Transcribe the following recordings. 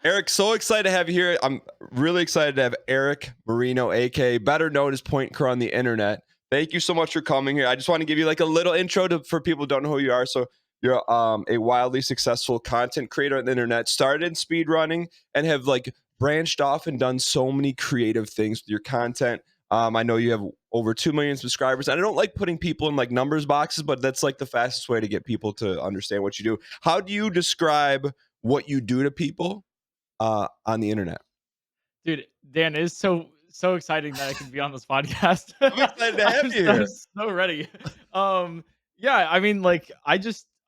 Eric, so excited to have you here. I'm really excited to have Eric Marino, aka better known as PointCrow on the internet. Thank you so much for coming here. I just want to give you like a little intro for people who don't know who you are. So you're a wildly successful content creator on the internet, started in speedrunning and have like branched off and done so many creative things with your content. I know you have over 2 million subscribers. And I don't like putting people in like numbers boxes, but that's like the fastest way to get people to understand what you do. How do you describe what you do to people on the internet? Dude, Dan, it is so exciting that I can be on this podcast. I'm excited to have you I'm here. so ready. Yeah, I mean, like, I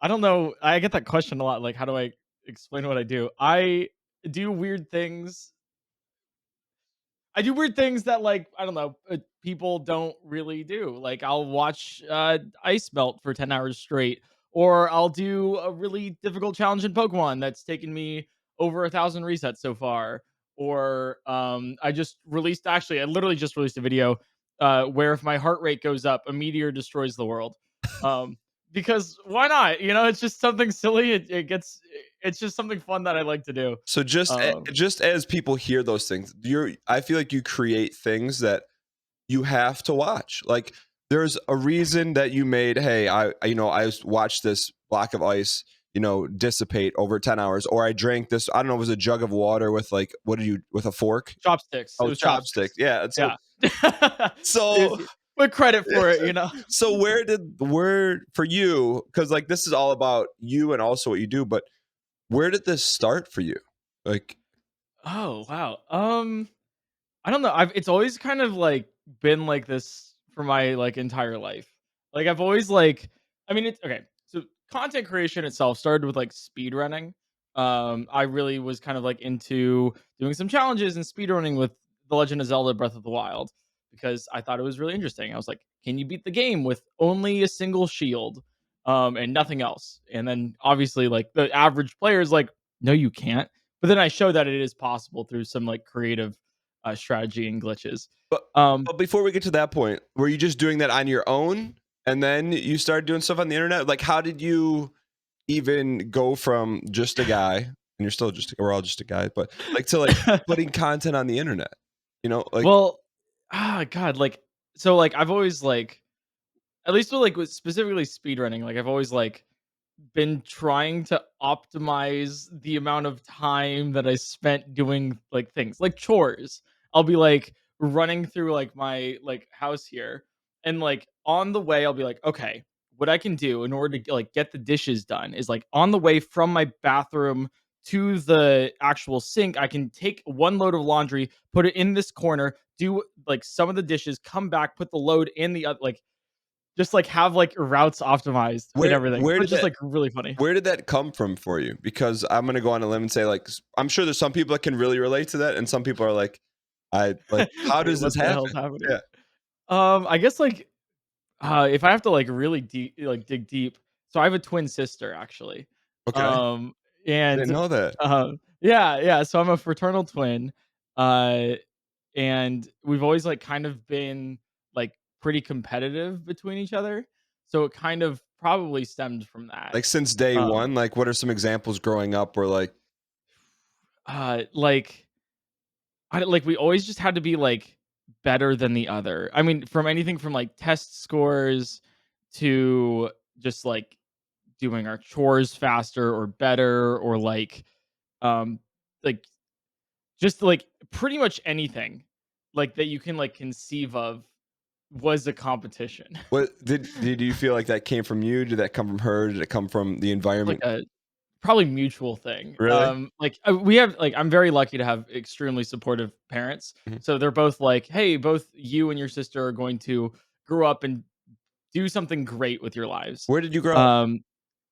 don't know. I get that question a lot. Like, how do I explain what I do? Do weird things. I do weird things that, like, I don't know, people don't really do. Like, I'll watch ice melt for 10 hours straight, or I'll do a really difficult challenge in Pokemon that's taken me over 1,000 resets so far. Or I literally just released a video where if my heart rate goes up, a meteor destroys the world. Um, because why not? It's just something silly. It's just something fun that I like to do. So Um, just as people hear those things, I feel like you create things that you have to watch. Like there's a reason that you made, hey, I watched this block of ice, dissipate over 10 hours, or I drank this, I don't know, it was a jug of water with like, what did you, with a fork? Chopsticks. It Oh, was chopsticks. chopsticks. Yeah. And Yeah. so, With credit for it. so where for you, because like this is all about you and also what you do, but where did this start for you? Like, Oh, wow. I don't know. It's always kind of like been like this for my like entire life. Like I've always like I mean it's okay. So content creation itself started with like speed running. I really was kind of like into doing some challenges and speed running with The Legend of Zelda Breath of the Wild because I thought it was really interesting. I was like, can you beat the game with only a single shield and nothing else? And then obviously like the average player is like, no, you can't. But then I showed that it is possible through some like creative strategy and glitches. but Um, but before we get to that point, were you just doing that on your own, and then you started doing stuff on the internet? Like, how did you even go from just a guy, and you're still just, we're all just a guy, but like to like putting content on the internet? Like, well, God, like so, like I've always like at least with specifically speedrunning, like I've always like been trying to optimize the amount of time that I spent doing like things like chores. I'll be like running through like my like house here and like on the way I'll be like, okay, what I can do in order to like get the dishes done is like on the way from my bathroom to the actual sink, I can take one load of laundry, put it in this corner, do like some of the dishes, come back, put the load in the other like just like have like routes optimized and where everything. where So did it's just that like really funny. where did that come from for you? Because I'm gonna go on a limb and say, like, I'm sure there's some people that can really relate to that, and some people are like, I like, how Wait, does this what the happen? hell's happening? Yeah. I guess like if I have to like really deep like dig deep. So I have a twin sister actually. Okay. Um I didn't and know that. yeah, so I'm a fraternal twin. Uh and we've always like kind of been like pretty competitive between each other. So it kind of probably stemmed from that. Like since day Um one, like what are some examples growing up where like, like like we always just had to be like better than the other. I mean, from anything from like test scores to just like doing our chores faster or better or um like just like pretty much anything like that you can like conceive of was a competition. what did you feel like that came from you? Did that come from her? Did it come from the Like environment? a probably mutual thing. Really? Like we have like I'm very lucky to have extremely supportive parents. Mhm. So they're both like, "Hey, both you and your sister are going to grow up and do something great with your lives." Where did you grow up? Um,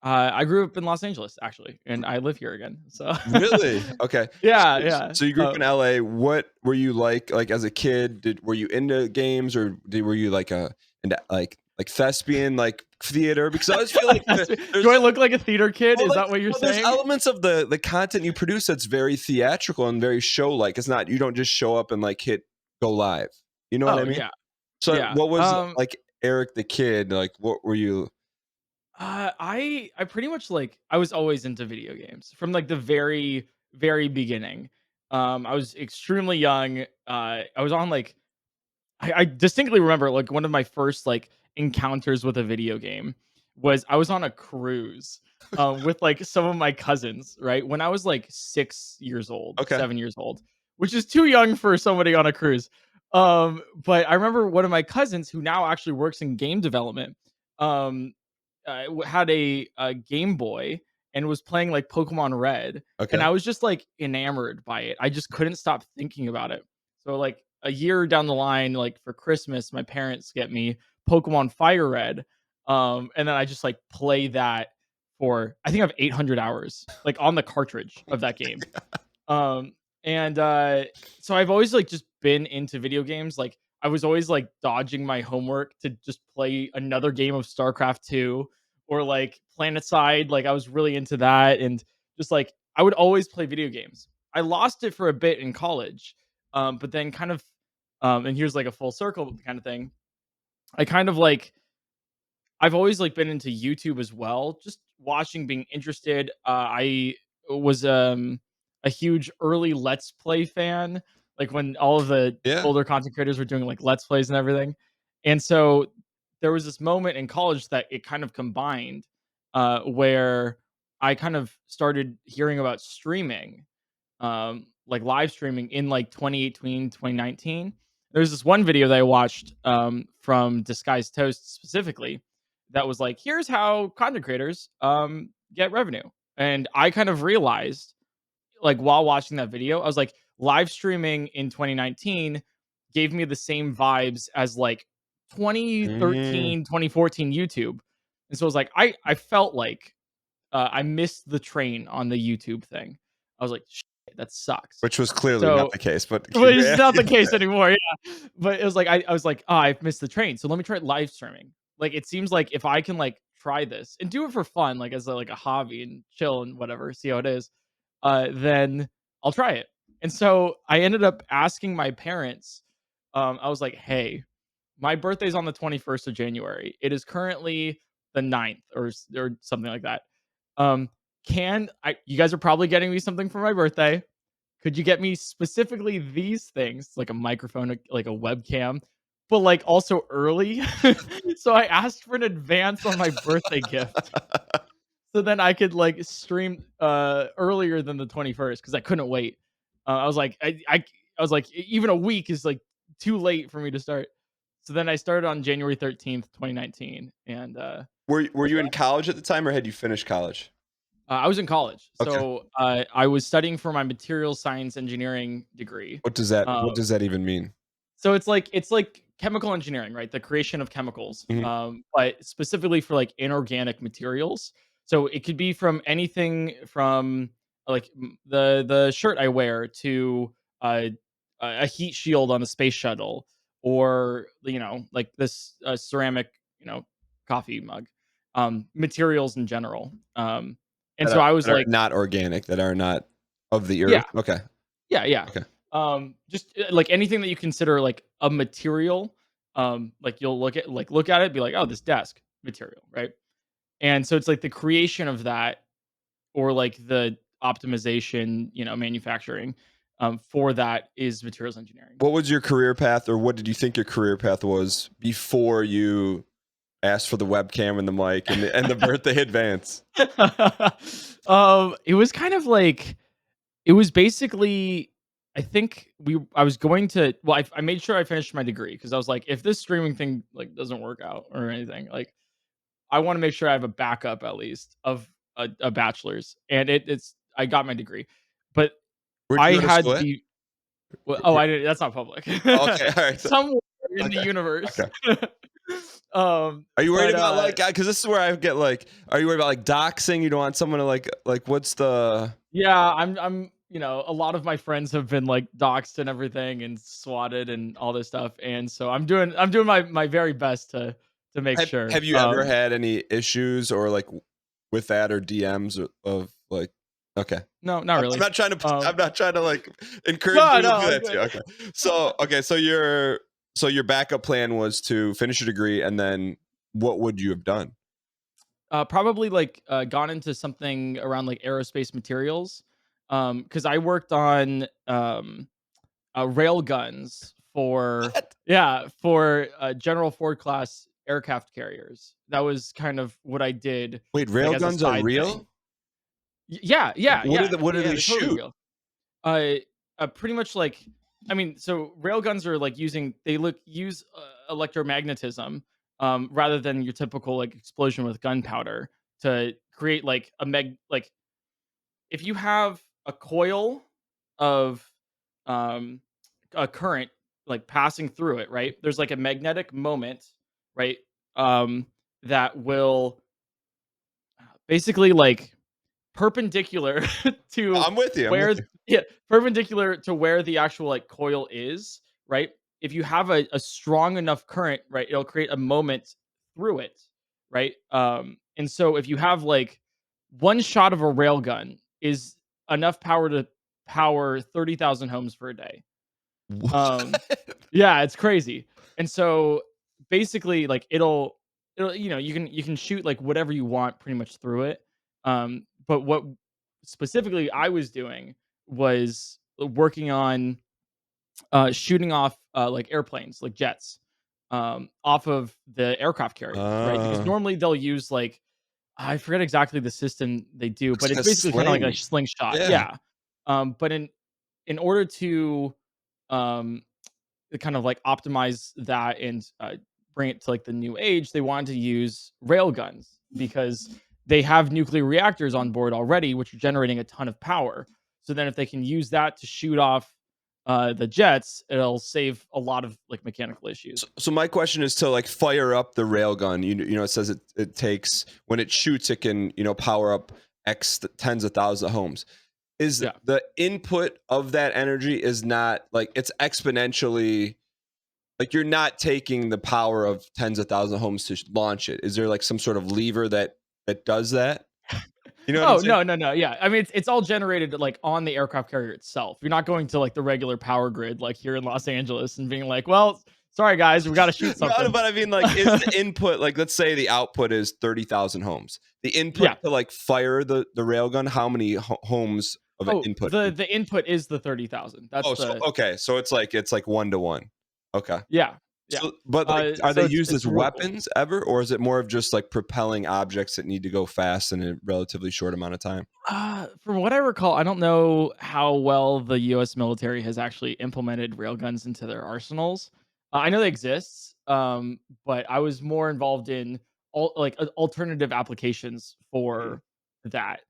I grew up in Los Angeles actually, and I live here again. So Really? Okay. yeah, So yeah. so you grew up in LA. What were you like as a kid? Were you into games, or were you like a into like thespian, like theater? Because I always feel like there's Do I look like a theater kid? well, Is like that what you're well, there's saying? elements of the content you produce that's very theatrical and very show like. It's not, you don't just show up and like hit go live. You know what I Oh mean? yeah, So yeah. what was like Eric the kid? Like what were you? I pretty much like I was always into video games from like the very very beginning. I was extremely young. I was on like I distinctly remember like one of my first like encounters with a video game was I was on a cruise with like some of my cousins, right? When I was like 6 years old, Okay. 7 years old, which is too young for somebody on a cruise. But I remember one of my cousins who now actually works in game development. Um, had a Game Boy and was playing like Pokemon Red, and Okay. I was just like enamored by it. I just couldn't stop thinking about it. So like a year down the line, like for Christmas, my parents get me Pokemon Fire Red, and then I just like play that for I think I have 800 hours like on the cartridge of that game. Um, and so I've always like just been into video games. Like I was always like dodging my homework to just play another game of StarCraft 2 or like PlanetSide. Like I was really into that and just like I would always play video games. I lost it for a bit in college. But then kind of and here's like a full circle kind of thing. I kind of like I've always like been into YouTube as well, just watching, being interested. I was a huge early Let's Play fan, like when all of the Yeah. older content creators were doing like Let's Plays and everything. And so there was this moment in college that it kind of combined where I kind of started hearing about streaming, like live streaming in like 2018, 2019. There's this one video that I watched from Disguised Toast specifically that was like, here's how content creators get revenue. And I kind of realized, like, while watching that video, I was like, live streaming in 2019 gave me the same vibes as like Mm, 2013, 2014 YouTube. And so I was like, I felt like I missed the train on the YouTube thing. I was like, "Shit, that sucks." which was clearly not So the case, but but it's not the case anymore, yeah. But it was like I was like, "Oh, I've missed the train, so let me try live streaming." Like, it seems like if I can, like, try this and do it for fun, like, as, like, a hobby and chill and whatever, see how it is, then I'll try it. And so I ended up asking my parents, I was like, "Hey, my birthday's on the 21st of January. It is currently the 9th or something like that. Um, can I you guys are probably getting me something for my birthday. Could you get me specifically these things, like a microphone, like a webcam, but like also early?" So I asked for an advance on my birthday gift. So then I could like stream earlier than the 21st because I couldn't wait. I was like, I was like, even a week is like too late for me to start. So then I started on January 13th, 2019, and were you yeah, in college at the time, or had you finished college? I was in college. Okay. So I was studying for my material science engineering degree. Uh, What does that even mean? So it's like chemical engineering, right? The creation of chemicals, Mhm. but specifically for like inorganic materials. So it could be from anything from like the shirt I wear to uh, a heat shield on a space shuttle, or like this ceramic coffee mug, materials in general. And so I was That are like, not organic, that are not of the yeah, earth? Okay. yeah, yeah. Okay. Just like anything that you consider like a material, like you'll look at it, be like, oh, this desk material, right? And so it's like the creation of that, or like the optimization, manufacturing, for that is materials engineering. What was your career path, or what did you think your career path was before you asked for the webcam and the mic and the birthday advance? It was kind of like it was basically, I was going to, well, I made sure I finished my degree because I was like, if this streaming thing like doesn't work out or anything, like I want to make sure I have a backup at least of a bachelor's, and it's I got my degree, but Where'd I you go to had school at? the well, oh, I didn't. That's not public. Okay, all right. Somewhere in the Okay, universe. okay. Are you worried But about like, because this is where I get like, are you worried about like doxing? You don't want someone to like what's the yeah, I'm a lot of my friends have been like doxxed and everything and swatted and all this stuff, and so I'm doing my very best to make sure. have you ever had any issues or like with that, or DMs of like, okay. No, not really. I'm not trying to like encourage No, people no, to do I'm that to you. good. Okay. So your backup plan was to finish your degree, and then what would you have done? Probably like gone into something around like aerospace materials, Because I worked on rail guns for What? General Ford class aircraft carriers. That was kind of what I did, Wait, like, as a railguns are side thing. real? Yeah, yeah, yeah, What do yeah, they they're totally shoot? real. Uh, Pretty much like, I mean, so railguns are like use electromagnetism, rather than your typical like explosion with gunpowder to create like if you have a coil of um a current like passing through it, right? There's like a magnetic moment, right? Um that will basically like perpendicular to I'm with you. I'm with where you. perpendicular to where the actual like coil is, right? If you have a strong enough current, right, it'll create a moment through it, right? And so if you have like one shot of a railgun is enough power to power 30,000 homes for a day. Um, What? yeah, it's crazy. And so basically like it'll you can shoot like whatever you want pretty much through it. But what specifically I was doing was working on shooting off like airplanes, like jets, off of the aircraft carriers, right? Because Uh, normally they'll use like I forget exactly the system they do, looks but like it's a basically kind of like a sling. slingshot. Yeah. Yeah. But in order to um kind of like optimize that and bring it to like the new age, they wanted to use rail guns because they have nuclear reactors on board already, which are generating a ton of power. So then, if they can use that to shoot off the jets, it'll save a lot of like mechanical issues. So my question is to like fire up the railgun. You know, it says it takes when it shoots, it can power up tens of thousands of homes. Is Yeah. the input of that energy is not like it's exponentially like you're not taking the power of tens of thousands of homes to launch it. Is there like some sort of lever that does that? You know what I'm Oh saying? no, no, no. Yeah, I mean it's all generated like on the aircraft carrier itself. You're not going to like the regular power grid like here in Los Angeles and being like, well, sorry guys, we got to shoot No, something. but I mean, like, is the input like let's say the output is 30,000 homes. The input Yeah. to like fire the railgun, how many homes of Oh, input? the input is the 30,000. That's Oh, so the okay, so it's like 1 to 1. Okay. yeah, yeah. So, but like, are they So used as it's real cool. weapons ever, or is it more of just like propelling objects that need to go fast in a relatively short amount of time? From what I recall, I don't know how well the U.S. military has actually implemented railguns into their arsenals. I know they exist, but I was more involved in alternative applications Hmm, for that.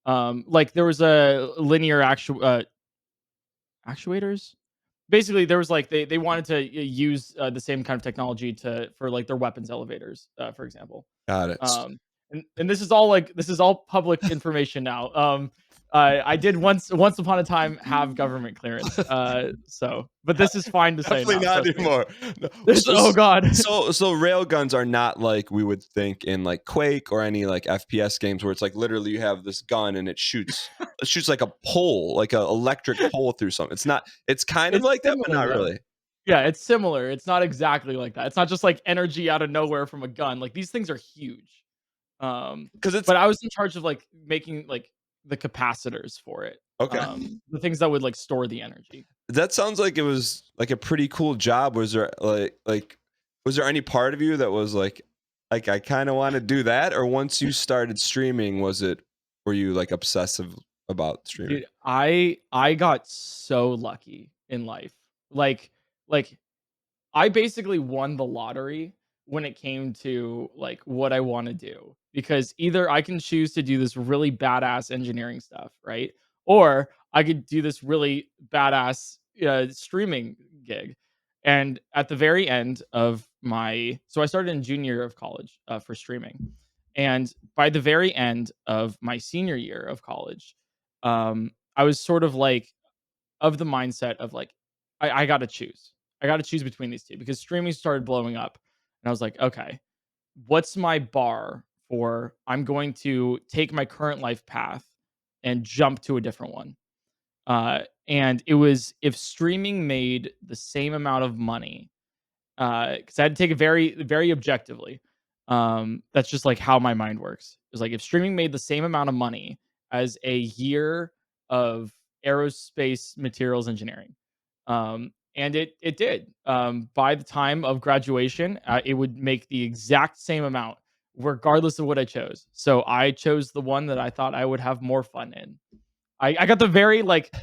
Like there was a linear actuators. Basically, there was like they wanted to use the same kind of technology to for like their weapons elevators, for example. got it. And this is all public information now. I did once upon a time have government clearance. But this is fine to say Definitely now. not Trust me. anymore. No. It's oh god. So rail guns are not like we would think in like Quake or any like FPS games where it's like literally you have this gun and it shoots like a pole, like a electric pole through something. It's not. It's kind of It's like that, but similar not though. really. Yeah, it's similar. It's not exactly like that. It's not just like energy out of nowhere from a gun. Like these things are huge. Um, Because it's but I was in charge of like making like the capacitors for it. okay. The things that would like store the energy. That sounds like it was like a pretty cool job. Was there was there any part of you that was like I kind of want to do that, or once you started streaming, were you like obsessive about streaming? Dude, I got so lucky in life. Like like I basically won the lottery when it came to like what I want to do because either I can choose to do this really badass engineering stuff, right? Or I could do this really badass streaming gig. And at the very end of so I started in junior year of college for streaming. And by the very end of my senior year of college, I was sort of like of the mindset of like, I got to choose. I got to choose between these two because streaming started blowing up. And I was like, okay, what's my bar for I'm going to take my current life path and jump to a different one? And it was if streaming made the same amount of money, because I had to take it very, very objectively. That's just like how my mind works. It's like if streaming made the same amount of money as a year of aerospace materials engineering. And it did. By the time of graduation, it would make the exact same amount regardless of what I chose. So I chose the one that I thought I would have more fun in. I got the very like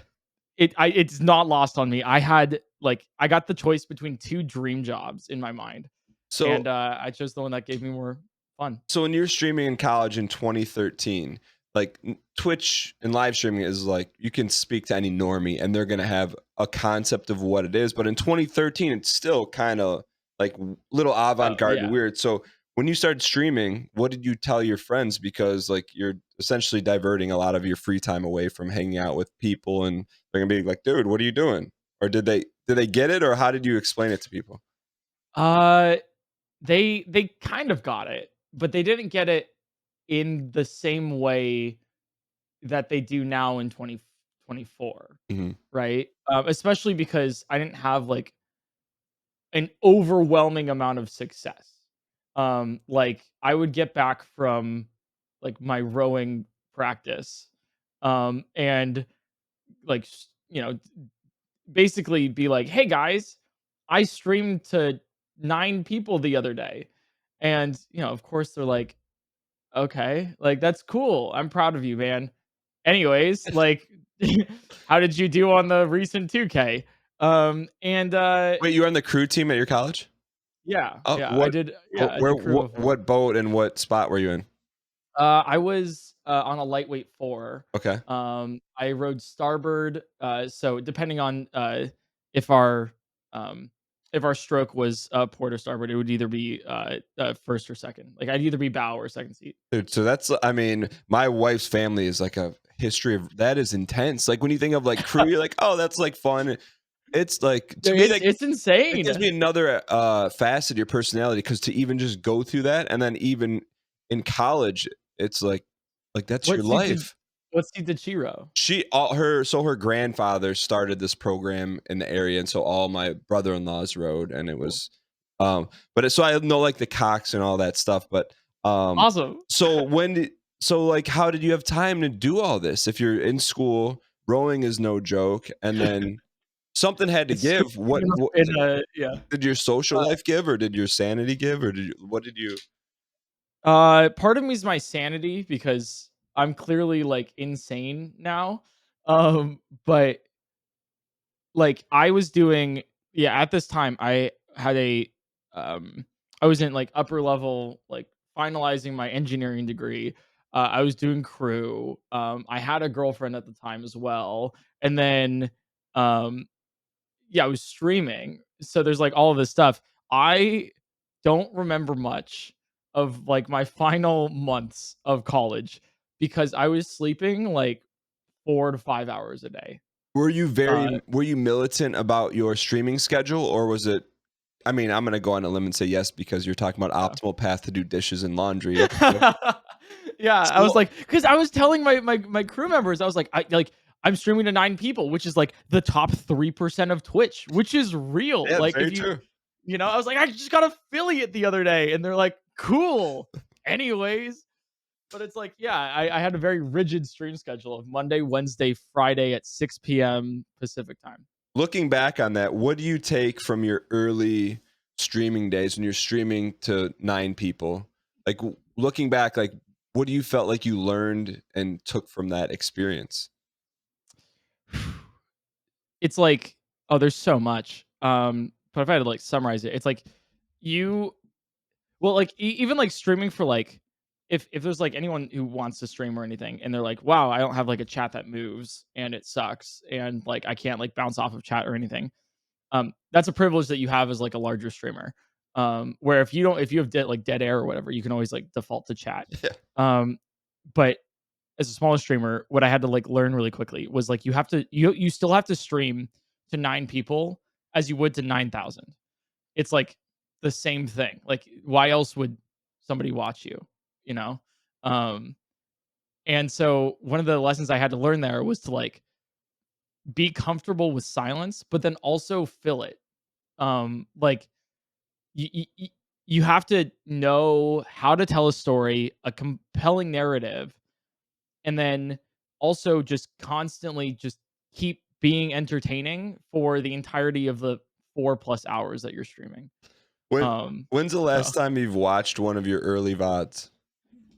it's not lost on me. I got the choice between two dream jobs in my mind, So and I chose the one that gave me more fun. So when you're streaming in college in 2013, like Twitch and live streaming is like you can speak to any normie and they're gonna have a concept of what it is. But in 2013, it's still kind of like little Oh avant-garde and yeah. weird. So when you started streaming, what did you tell your friends? Because like you're essentially diverting a lot of your free time away from hanging out with people, and they're gonna be like, "Dude, what are you doing?" Or did they get it, or how did you explain it to people? Uh, they kind of got it, but they didn't get it in the same way that they do now in 2024, Mhm. right? Especially because I didn't have like an overwhelming amount of success. Like I would get back from like my rowing practice, and like basically be like, "Hey guys, I streamed to 9 people the other day," and of course they're like, "Okay, like that's cool. I'm proud of you, man." Anyways, like, how did you do on the recent 2K? And Wait, you were on the crew team at your college? Yeah, Oh, yeah, I what did. oh, Yeah, I where did crew before. what boat and what spot were you in? I was on a lightweight four. Okay. I rode starboard. So depending on if our um, if our stroke was port or starboard, it would either be first or second. Like I'd either be bow or second seat. Dude, so that's I mean, my wife's family is like a history of that is intense. Like when you think of like crew, you're like, "Oh, that's like fun." It's like to me It's that gives insane. me another facet of your personality because to even just go through that and then even in college, it's like that's What your seat did life. what seat did she row? She all her so her grandfather started this program in the area, and so all my brother-in-laws rode, and it Cool. was, so I know like the cocks and all that stuff, but Awesome. so when did so like how did you have time to do all this if you're in school? Rowing is no joke, and then something had to It's super give. What yeah. did your social life give, or did your sanity give, or did you, what did you? Part of me is my sanity because I'm clearly like insane now. But like I was doing, yeah, at this time I had um I was in like upper level, like finalizing my engineering degree. I was doing crew. I had a girlfriend at the time as well. And then um yeah, I was streaming. So there's like all of this stuff. I don't remember much of like my final months of college because I was sleeping like 4 to 5 hours a day. Uh, Were you militant about your streaming schedule, or was it? I mean, I'm gonna go on a limb and say yes because you're talking about yeah. optimal path to do dishes and laundry. Yeah, I was So like, because I was telling my crew members, I was like, I'm streaming to 9 people, which is like the top 3% of Twitch, which is real. yeah, Like if very true. I was like, I just got affiliate the other day, and they're like, cool. Anyways, but it's like, yeah, I had a very rigid stream schedule of Monday, Wednesday, Friday at 6 p.m. Pacific time. Looking back on that, what do you take from your early streaming days when you're streaming to 9 people? Like looking back, like what do you felt like you learned and took from that experience? It's like, oh, there's so much. But if I had to like summarize it, it's like you well, like even like streaming for like if there's like anyone who wants to stream or anything and they're like, wow, I don't have like a chat that moves and it sucks and like I can't like bounce off of chat or anything. That's a privilege that you have as like a larger streamer. Where if you have like dead air or whatever, you can always like default to chat. Yeah. Um, but as a smaller streamer, what I had to like learn really quickly was like you still have to stream to 9 people as you would to 9,000. It's like the same thing. Like why else would somebody watch you, you know? Um and so one of the lessons I had to learn there was to like be comfortable with silence, but then also fill it. Like you you have to know how to tell a story, a compelling narrative, and then also just constantly just keep being entertaining for the entirety of the 4 plus hours that you're streaming. When Um, when's the so last time you've watched one of your early VODs?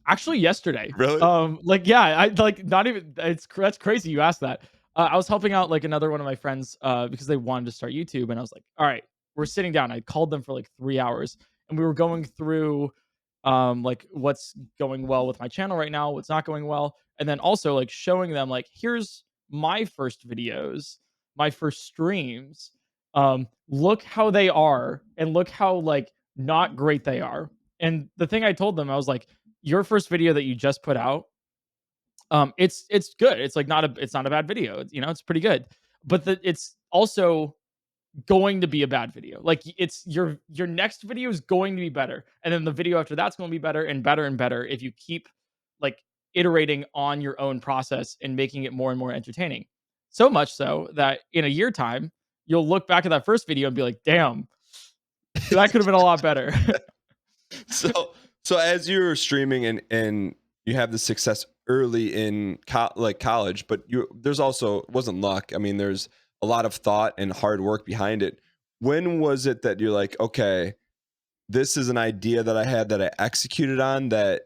Actually, yesterday. Really? Like, yeah, I like not even that's crazy you asked that. I was helping out like another one of my friends because they wanted to start YouTube, and I was like, all right, we're sitting down. I called them for like 3 hours, and we were going through like what's going well with my channel right now, what's not going well, and then also like showing them like here's my first videos, my first streams. Look how they are, and look how like not great they are. And the thing I told them, I was like, your first video that you just put out, it's good. It's not a bad video. You know, it's pretty good. But it's also going to be a bad video. Like it's your next video is going to be better, and then the video after that's going to be better and better and better if you keep like iterating on your own process and making it more and more entertaining. So much so that in a year time, you'll look back at that first video and be like, "Damn, that could have been a lot better." So so as you're streaming and you have the success early in like college, but you there's also it wasn't luck. I mean, there's a lot of thought and hard work behind it. When was it that you're like, okay, this is an idea that I had that I executed on that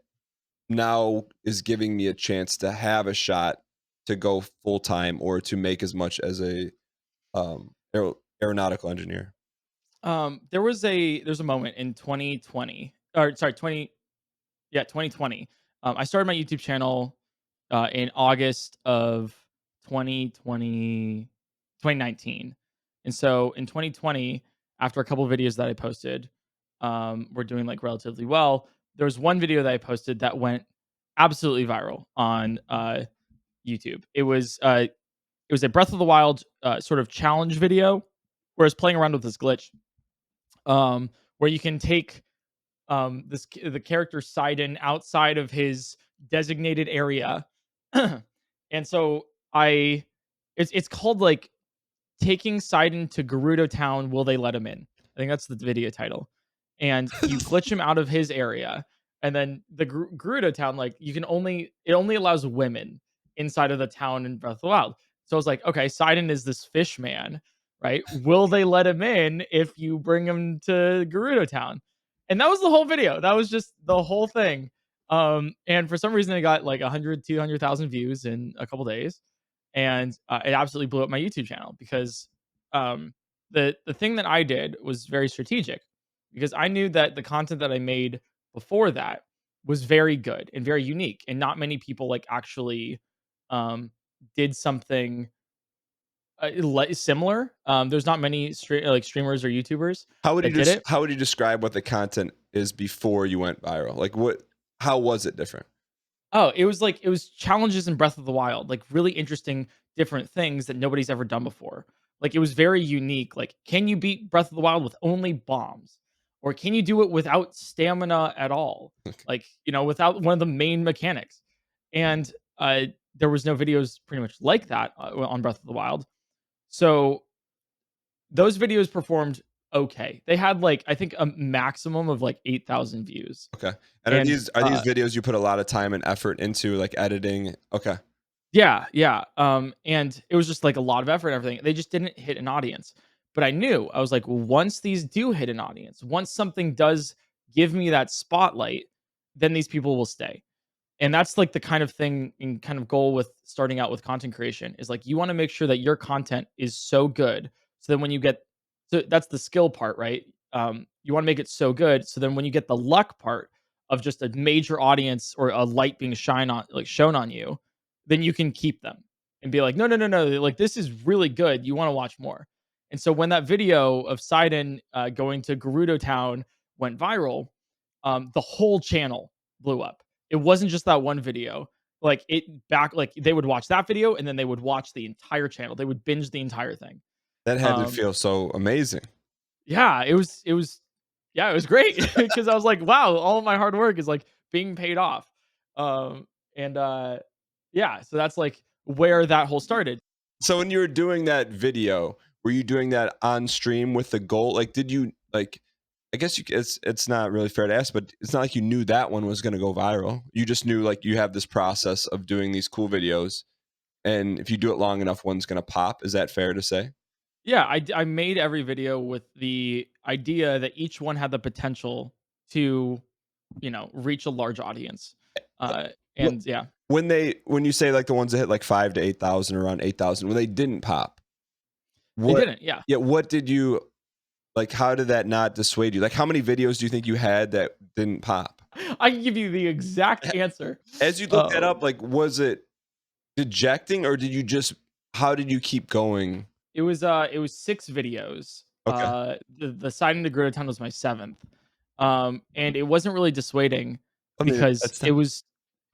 now is giving me a chance to have a shot to go full time or to make as much as a aeronautical engineer? There's a moment in 2020, or sorry, 2020. I started my YouTube channel in August of 2020, 2019. And so in 2020, after a couple of videos that I posted, were doing like relatively well. There was one video that I posted that went absolutely viral on YouTube. It was a Breath of the Wild sort of challenge video where I was playing around with this glitch, where you can take the character Sidon outside of his designated area. And so I it's called like taking Sidon to Gerudo Town, will they let him in? I think that's the video title. And you glitch him out of his area, and then the Gerudo Town, like it only allows women inside of the town in Breath of the Wild. So I was like, okay, Sidon is this fish man, right? Will they let him in if you bring him to Gerudo Town? And that was the whole video. That was just the whole thing. And for some reason, it got like 100, 200,000 views in a couple days, and it absolutely blew up my YouTube channel because the thing that I did was very strategic because I knew that the content that I made before that was very good and very unique, and not many people like actually um, did something similar. There's not many like streamers or YouTubers that did it. How would you describe what the content is before you went viral? Like what how was it different? Oh, it was challenges in Breath of the Wild, like really interesting different things that nobody's ever done before. Like it was very unique. Like, can you beat Breath of the Wild with only bombs? Or can you do it without stamina at all? Like, you know, without one of the main mechanics. And there was no videos pretty much like that on Breath of the Wild. So those videos performed okay. They had like I think a maximum of like 8,000 views. Okay. And And are these videos you put a lot of time and effort into like editing? Okay. Yeah, yeah. And it was just like a lot of effort and everything. They just didn't hit an audience. But I knew I was like, well, once these do hit an audience, once something does give me that spotlight, then these people will stay. And that's like the kind of thing and kind of goal with starting out with content creation is like you want to make sure that your content is so good. So then when you get so that's the skill part, right? You want to make it so good. So then when you get the luck part of just a major audience or a light being shine on like shown on you, then you can keep them and be like, no, no, no, no. Like this is really good. You want to watch more. And so when that video of Sidon going to Gerudo Town went viral, the whole channel blew up. It wasn't just that one video. Like they would watch that video and then they would watch the entire channel. They would binge the entire thing. That had to Um, feel so amazing. yeah, it was great because I was like, wow, all of my hard work is like being paid off. And yeah, so that's like where that whole started. So when you were doing that video, were you doing that on stream with the goal? Like, did you like? I guess it's not really fair to ask, but it's not like you knew that one was going to go viral. You just knew like you have this process of doing these cool videos, and if you do it long enough, one's gonna pop. Is that fair to say? Yeah, I made every video with the idea that each one had the potential to, reach a large audience. Uh, Wh- and yeah, when you say like the ones that hit like 5 to 8,000, around 8,000, when they didn't pop, they what? didn't. Yeah, Yeah, what did you like? How did that not dissuade you? Like, how many videos do you think you had that didn't pop? I can give you the exact answer. As you look that up, Um, like, was it dejecting, or did you just? How did you keep going? it was 6 videos. Okay, The Siding the Grid was my 7th. And it wasn't really dissuading I mean because that's. it was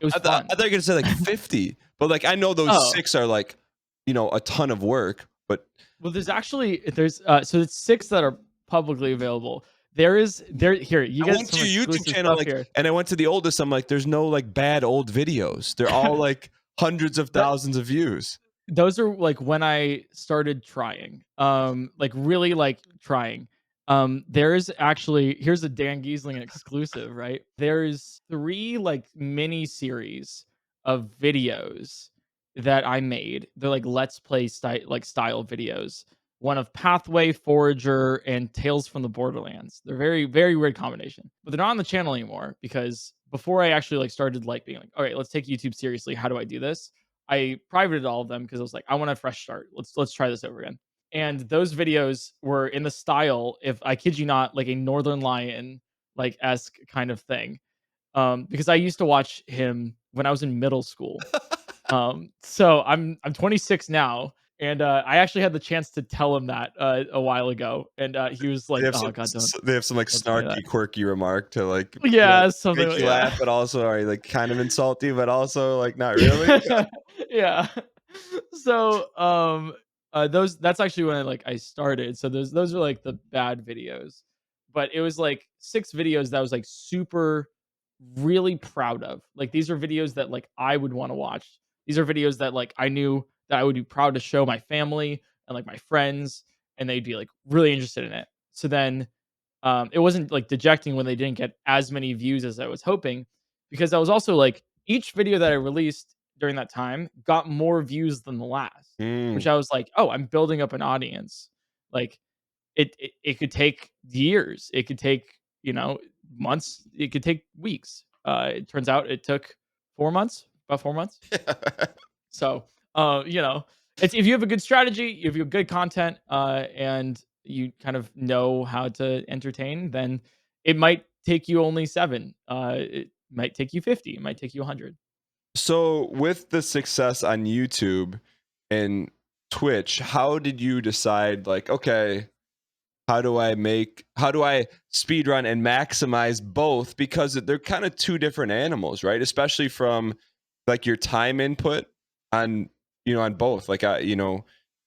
I fun. thought you were gonna say like 50, but like I know those Oh, 6 are like, a ton of work. But well, so it's 6 that are publicly available. There here, you I get went some to your YouTube exclusive channel, stuff like, here. and I went to the oldest. I'm like, there's no like bad old videos. They're all like hundreds of That thousands of views. those are like when I started trying. Like really like trying. There is actually here's a Dan Gheesling exclusive, right? There's 3 like mini series of videos that I made. They're like let's play style videos. One of Pathway, Forager, and Tales from the Borderlands. They're very, very weird combination. But they're not on the channel anymore because before I actually like started like being like, all right, let's take YouTube seriously. How do I do this? I privated all of them because I was like, I want a fresh start. Let's try this over again. And those videos were in the style, if I kid you not, like a Northern Lion like esque kind of thing. Because I used to watch him when I was in middle school. So I'm 26 now, and I actually had the chance to tell him that a while ago, and he was They like, have "Oh some God, don't like don't tell me that." snarky, quirky remark to like, Yeah, something make like you laugh, yeah. but also are like kind of insulty, but also like not really. Yeah. So, that's actually when I started. So those are like the bad videos. But it was like 6 videos that I was like super really proud of. Like these are videos that like I would want to watch. These are videos that like I knew that I would be proud to show my family and like my friends and they'd be like really interested in it. So then it wasn't like dejecting when they didn't get as many views as I was hoping, because I was also like each video that I released during that time got more views than the last, which Mm. I was like, oh, I'm building up an audience. Like it could take years, it could take months, it could take weeks. It turns out it took 4 months, about 4 months. So, it's if you have a good strategy, if you have good content, and you kind of know how to entertain, then it might take you only 7. It might take you 50. It might take you 100. So with the success on YouTube and Twitch, how did you decide like, okay, how do I speed run and maximize both, because they're kind of two different animals, right? Especially from like your time input on, on both. Like and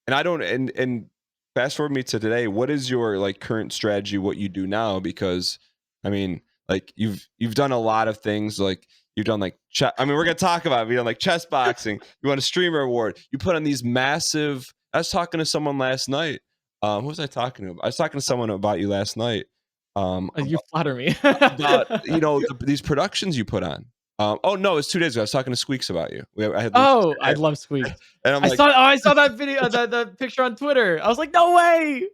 I don't and fast forward me to today, what is your like current strategy, what you do now? Because I mean, like you've done a lot of things, like you've done like I mean, we're gonna talk about it. You've done like chess boxing, you won a streamer award, you put on these massive. I was talking to someone last night. Who was I talking to? I was talking to someone about you last night. You flatter me. About these productions you put on. Oh no, it's 2 days ago. I was talking to Squeaks about you. I had lunch Oh, I yesterday, love Squeaked. and I'm I like, saw I saw that video, the picture on Twitter. I was like, "No way!"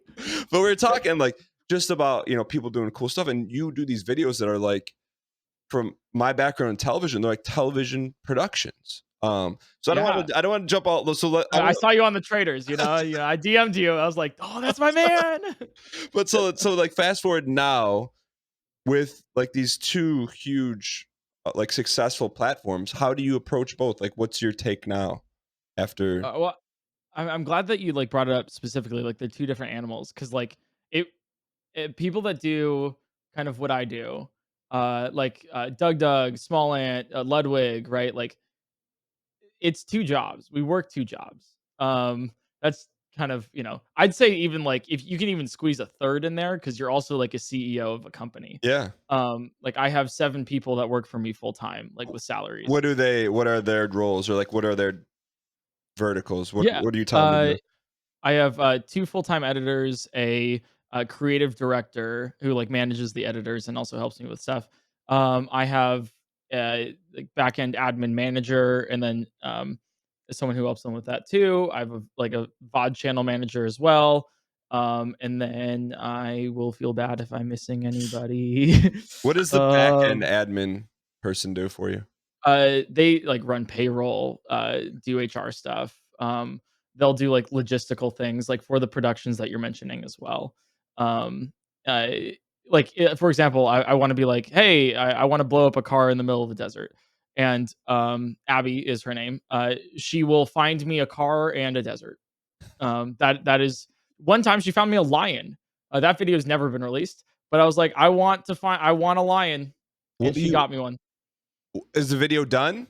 but we were talking like just about people doing cool stuff, and you do these videos that are like, from my background in television, they're like television productions. So Yeah. I don't want to jump all. So I I want, saw you on the traders, I DM'd you. I was like, "Oh, that's my man." but so like fast forward now with like these two huge, like successful platforms. How do you approach both? Like, what's your take now after? Well, I'm glad that you like brought it up specifically, like the 2 different animals, because like it, people that do kind of what I do, Doug, Small Ant, Ludwig, right? Like it's 2 jobs. We work 2 jobs. That's kind of I'd say even like if you can even squeeze a third in there because you're also like a CEO of a company. Yeah. Like I have 7 people that work for me full time, like with salaries. What are their roles, or like what are their verticals? Yeah. What do you tell them to Uh, do? I have 2 full-time editors, a creative director who, like, manages the editors and also helps me with stuff. I have, like, back-end admin manager and then, someone who helps them with that too. I have a VOD channel manager as well. And then I will feel bad if I'm missing anybody. What does the back end um, admin person do for you? they like run payroll, do HR stuff. They'll do like logistical things like for the productions that you're mentioning as well. Um, uh, for example, I want to be like, hey, I want to blow up a car in the middle of the desert, and Abby is her name. She will find me a car and a desert. That is one time she found me a lion. That video has never been released, but I was like, I want a lion, What and do she you got me one. Is the video done?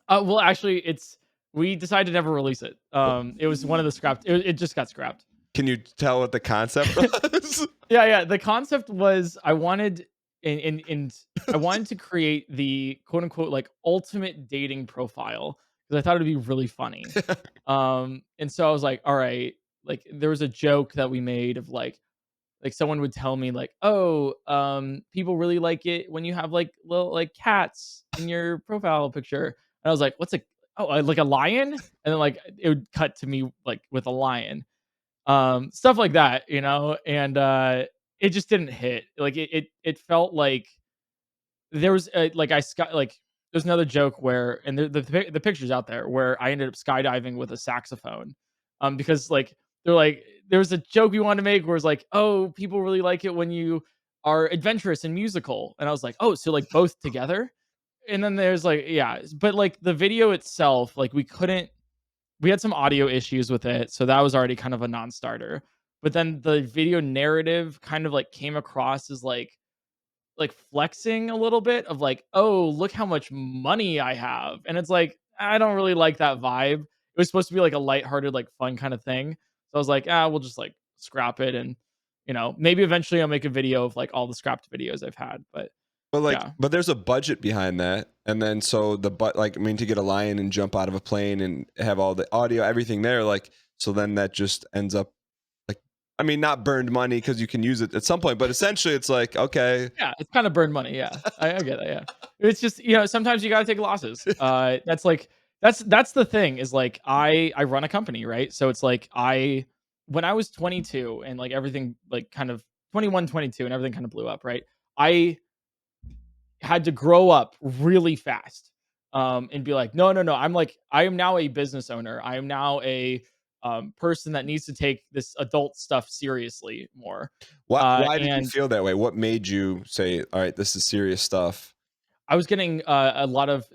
Well, actually, it's we decided to never release it. It was one of the scrapped. It just got scrapped. Can you tell what the concept was? Yeah, yeah. The concept was I wanted and I wanted to create the quote unquote like ultimate dating profile because I thought it'd be really funny. And so I was like, all right, like there was a joke that we made of like someone would tell me like, "Oh, people really like it when you have like little like cats in your profile picture." And I was like, "What's a like a lion?" And then like it would cut to me like with a lion. Stuff like that, you know? And it just didn't hit. Like it felt like there was like there's another joke where and the picture's out there where I ended up skydiving with a saxophone. Because like they're like there was a joke we wanted to make where it's like, "Oh, people really like it when you are adventurous and musical." And I was like, "Oh, so like both together?" And then there's like yeah, but like the video itself, like we had some audio issues with it, so that was already kind of a non-starter. But then the video narrative kind of like came across as like flexing a little bit of like, "Oh, look how much money I have." And it's like, I don't really like that vibe. It was supposed to be like a lighthearted, like fun kind of thing. So I was like, "Ah, we'll just like scrap it and maybe eventually I'll make a video of like all the scrapped videos I've had." But But like, yeah. but there's a budget behind that, and then so like, I mean, to get a lion and jump out of a plane and have all the audio, everything there, like, so then that just ends up like, I mean, not burned money because you can use it at some point, but essentially, it's like, okay, Yeah, it's kinda burned money, yeah. I get that, yeah. It's just, sometimes you gotta take losses. That's like that's the thing is, like, I run a company, right? So it's like when I was 22 and, like, everything, like, kind of 21, 22, and everything kinda blew up, right? I had to grow up really fast, and be like, "No, no, no, I am now a business owner. I am now a, person that needs to take this adult stuff seriously more." why did you And feel that way? What made you say, all right, this is serious stuff? I was getting a lot of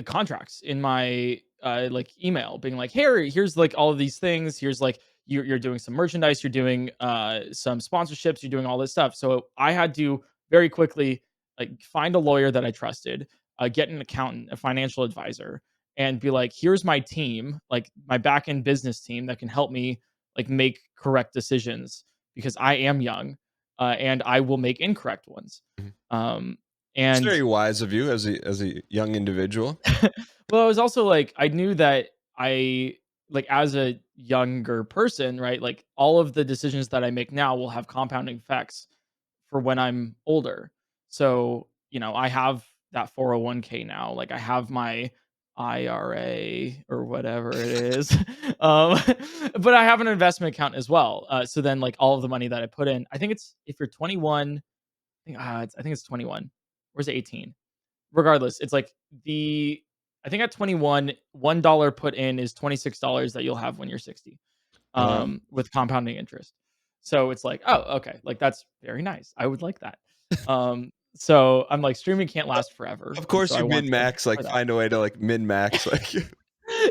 contracts in my like email, being like, "Hey, here's like all of these things. Here's like you're doing some merchandise, you're doing some sponsorships, you're doing all this stuff." So I had to very quickly like find a lawyer that I trusted, get an accountant, a financial advisor, and be like, "Here's my team, like my back end business team that can help me like make correct decisions because I am young, and I will make incorrect ones." Mhm. Um, It's and very wise of you as a young individual. well, I was also like, I knew that like as a younger person, right? Like all of the decisions that I make now will have compounding effects for when I'm older. So, I have that 401k now. Like I have my IRA or whatever it is. um, but I have an investment account as well. So then like all of the money that I put in, I think it's if you're 21, I think it's 21. Or is it 18? Regardless, it's like I think at 21, $1 put in is $26 that you'll have when you're 60, Um, with compounding interest. So it's like, oh, okay, like that's very nice. I would like that. So I'm like, streaming can't last forever, of and so course, I you want min to max, like try that. find a way to like min max, like.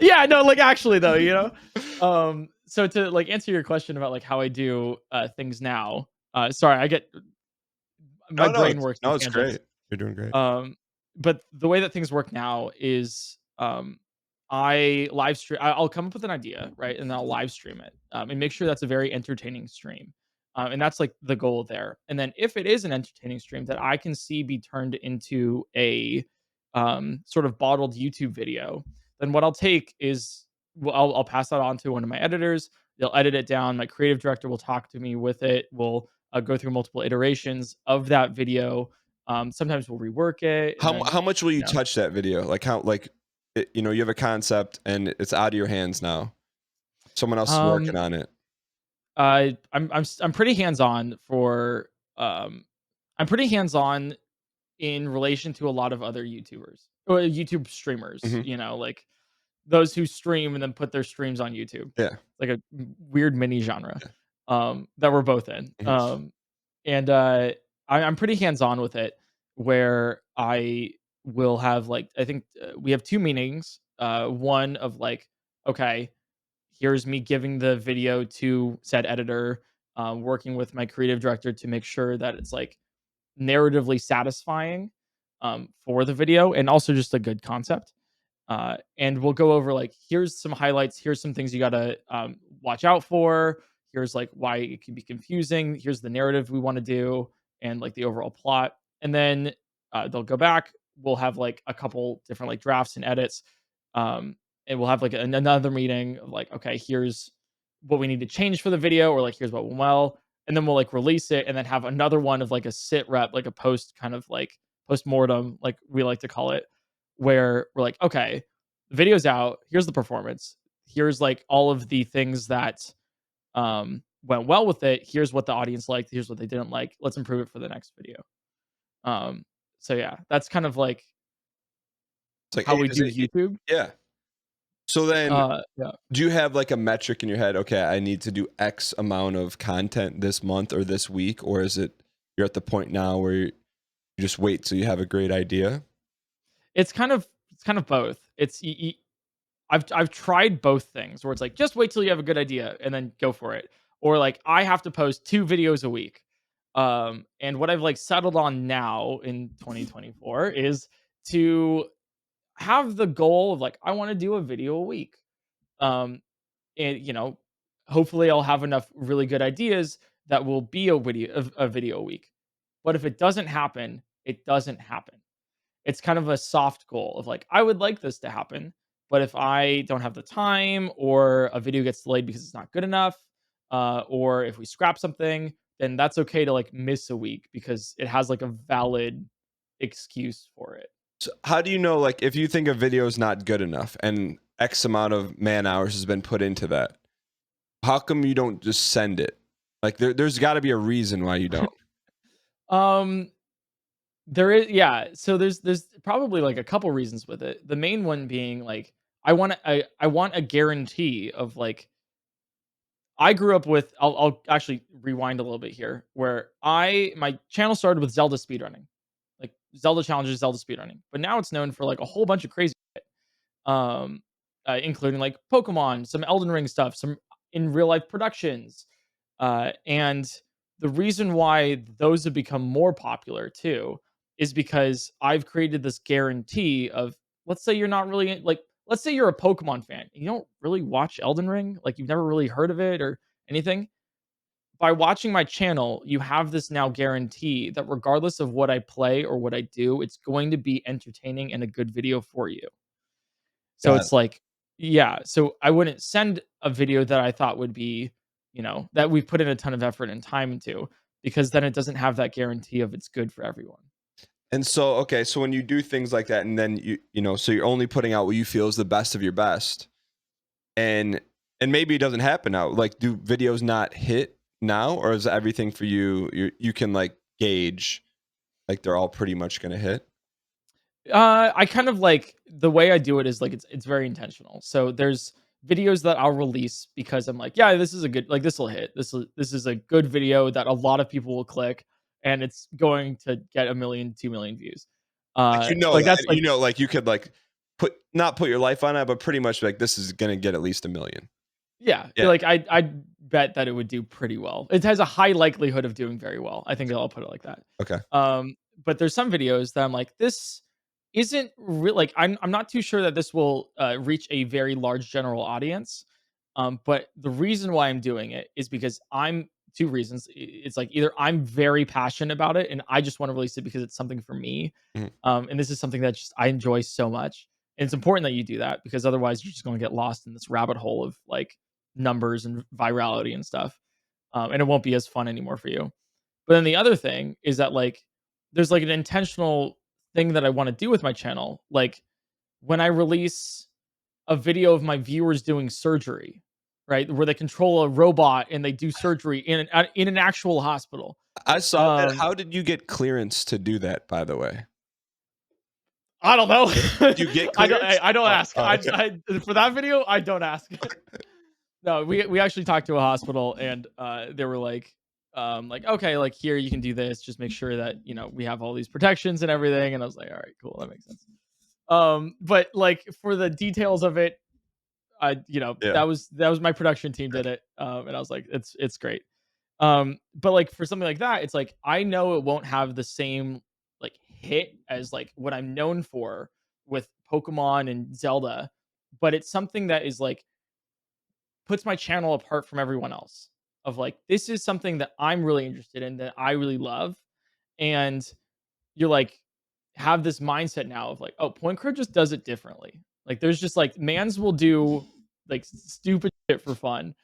Yeah, no, like actually though, so to like answer your question about like how I do things now. Sorry, I get my No, no, brain works in it's tangents. great. You're doing great. Um, but the way that things work now is, I live stream. I'll come up with an idea, right, and then I'll live stream it, and make sure that's a very entertaining stream, and that's like the goal there. And then if it is an entertaining stream that I can see be turned into a sort of bottled YouTube video, then what I'll take is I'll pass that on to one of my editors. They'll edit it down. My creative director will talk to me with it. We'll go through multiple iterations of that video. Sometimes we'll rework it, and then How much will you you know, touch that video? Like how like you have a concept and it's out of your hands now. Someone else is working Um, on it. I'm pretty hands-on for, um I'm pretty hands-on in relation to a lot of other YouTubers or YouTube streamers, Mhm. like those who stream and then put their streams on YouTube, Yeah. like a weird mini genre, Yeah. that we're both in. Mhm. And I'm pretty hands-on with it, where I will have like I think we have two meetings. One of like, okay, here's me giving the video to said editor, working with my creative director to make sure that it's like narratively satisfying, for the video and also just a good concept. And we'll go over like, here's some highlights, here's some things you gotta watch out for, here's like why it can be confusing, here's the narrative we want to do, and like the overall plot. And then they'll go back. We'll have like a couple different like drafts and edits, um, and we'll have like another meeting of like, okay, here's what we need to change for the video, or like here's what went well, and then we'll like release it, and then have another one of like a sit rep, like a post kind of like post mortem, like we like to call it, where we're like, okay, the video's out. Here's the performance. Here's like all of the things that went well with it. Here's what the audience liked. Here's what they didn't like. Let's improve it for the next video. Um, so yeah, that's kind of like It's like, how hey, we does do it YouTube. yeah. So then Yeah. do you have like a metric in your head? Okay, I need to do X amount of content this month or this week, or is it you're at the point now where you just wait till you have a great idea? It's kind of both. I've tried both things where it's like just wait till you have a good idea and then go for it. Or like I have to post 2 videos a week. And what I've like settled on now in 2024 is to have the goal of like I want to do a video a week. Um and hopefully I'll have enough really good ideas that will be a video a week. But if it doesn't happen, it doesn't happen. It's kind of a soft goal of like, I would like this to happen, but if I don't have the time or a video gets delayed because it's not good enough, or if we scrap something, then that's okay to like miss a week because it has like a valid excuse for it. So how do you know, like, if you think a video is not good enough and X amount of man hours has been put into that, how come you don't just send it? Like, there's got to be a reason why you don't. Um, there is, yeah. So there's probably like a couple reasons with it. The main one being like I want a guarantee of like I grew up with I'll actually rewind a little bit here, where my channel started with Zelda speedrunning. Like Zelda challenges, Zelda speedrunning. But now it's known for like a whole bunch of crazy shit. Um including like Pokemon, some Elden Ring stuff, some in real life productions. And the reason why those have become more popular too is because I've created this guarantee of, let's say you're not really like, let's say you're a Pokemon fan and you don't really watch Elden Ring, like you've never really heard of it or anything. By watching my channel, you have this now guarantee that regardless of what I play or what I do, it's going to be entertaining and a good video for you. So Got it. it's like, yeah, so I wouldn't send a video that I thought would be, that we've put in a ton of effort and time into, because then it doesn't have that guarantee of it's good for everyone. And so, okay, so when you do things like that, and then so you're only putting out what you feel is the best of your best, and maybe it doesn't happen now. Like, do videos not hit now, or is everything for you? You can like gauge, like they're all pretty much gonna hit. I kind of like the way I do it is like it's very intentional. So there's videos that I'll release because I'm like, yeah, this is a good, like this will hit. This is a good video that a lot of people will click and it's going to get 1 million, 2 million views. Like, Like that's like, like you could like not put your life on it, but pretty much like this is gonna get at least 1 million. yeah, Yeah. like I bet that it would do pretty well. It has a high likelihood of doing very well. I think I'll put it like that. Okay. But there's some videos that I'm like, this isn't real. Like I'm not too sure that this will reach a very large general audience. But the reason why I'm doing it is because I'm two reasons. It's like either I'm very passionate about it and I just want to release it because it's something for me. Mhm. And this is something that just I enjoy so much. And it's important that you do that because otherwise you're just going to get lost in this rabbit hole of like numbers and virality and stuff. And it won't be as fun anymore for you. But then the other thing is that like there's like an intentional thing that I want to do with my channel. Like when I release a video of my viewers doing surgery, right? Where they control a robot and they do surgery in an actual hospital. I saw that. Um, How did you get clearance to do that, by the way? I don't know. Did you get clearance? I don't Oh, ask. oh, okay. I for that video, I don't ask. No, we actually talked to a hospital and they were like okay, like here you can do this, just make sure that, we have all these protections and everything. And I was like, all right, cool, that makes sense. But like for the details of it, Yeah. that was my production team did it. And I was like, it's great. But like for something like that, it's like I know it won't have the same like hit as like what I'm known for with Pokemon and Zelda, but it's something that is like puts my channel apart from everyone else. Of like, this is something that I'm really interested in, that I really love, and you're like have this mindset now of like, oh, PointCrow just does it differently. Like, there's just like mans will do like stupid shit for fun,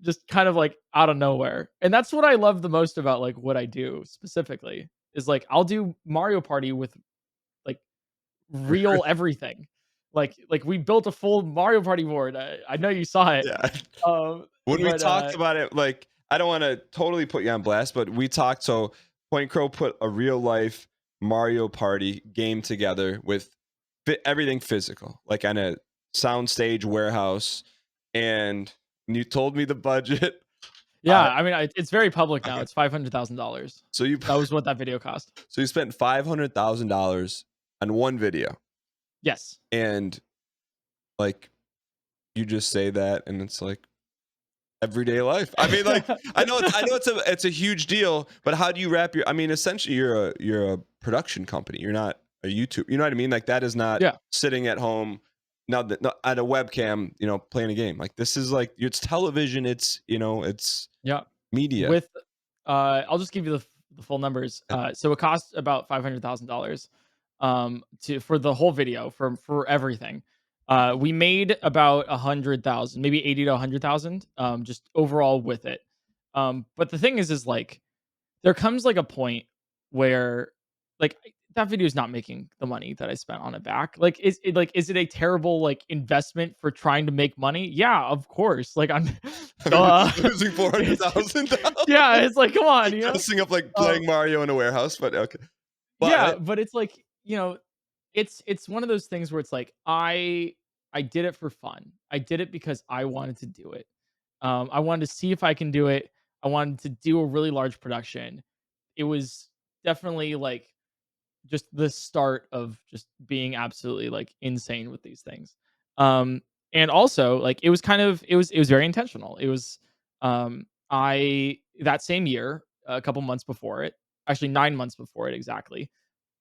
just kind of like out of nowhere, and that's what I love the most about like what I do specifically is like I'll do Mario Party with like real everything. Like we built a full Mario Party board. I know you saw it. Yeah. Um, When we but talked about it, like, I don't want to totally put you on blast, but we talked. So Point Crow put a real life Mario Party game together with everything physical, like on a soundstage warehouse. And you told me the budget. yeah, I mean, it's very public now. Okay. It's $500,000. So you That was what that video cost. so you spent $500,000 on one video, Yes. and like you just say that, and it's like everyday life. I mean, like, I know it's a huge deal, but how do you wrap your? I mean, essentially, you're a production company. You're not a YouTube. You know what I mean? Like, that is not Yeah. sitting at home now that not at a webcam, playing a game. Like, this is like it's television. It's Yeah. media. With I'll just give you the full numbers. So it cost about $500,000 to for the whole video for everything. We made about 100,000, maybe 80 to 100,000 just overall with it. But the thing is like there comes like a point where like that video is not making the money that I spent on it back. Like is it a terrible like investment for trying to make money? Yeah, of course. Like I'm duh. Losing four hundred It's, thousand yeah, dollars, it's like come on, dressing up like Uh, playing Mario in a warehouse. But okay, yeah, but but it's like, it's one of those things where it's like I did it for fun. I did it because I wanted to do it. I wanted to see if I can do it. I wanted to do a really large production. It was definitely like just the start of just being absolutely like insane with these things. Um and also like it was very intentional. It was I that same year, a couple months before it, actually 9 months before it exactly,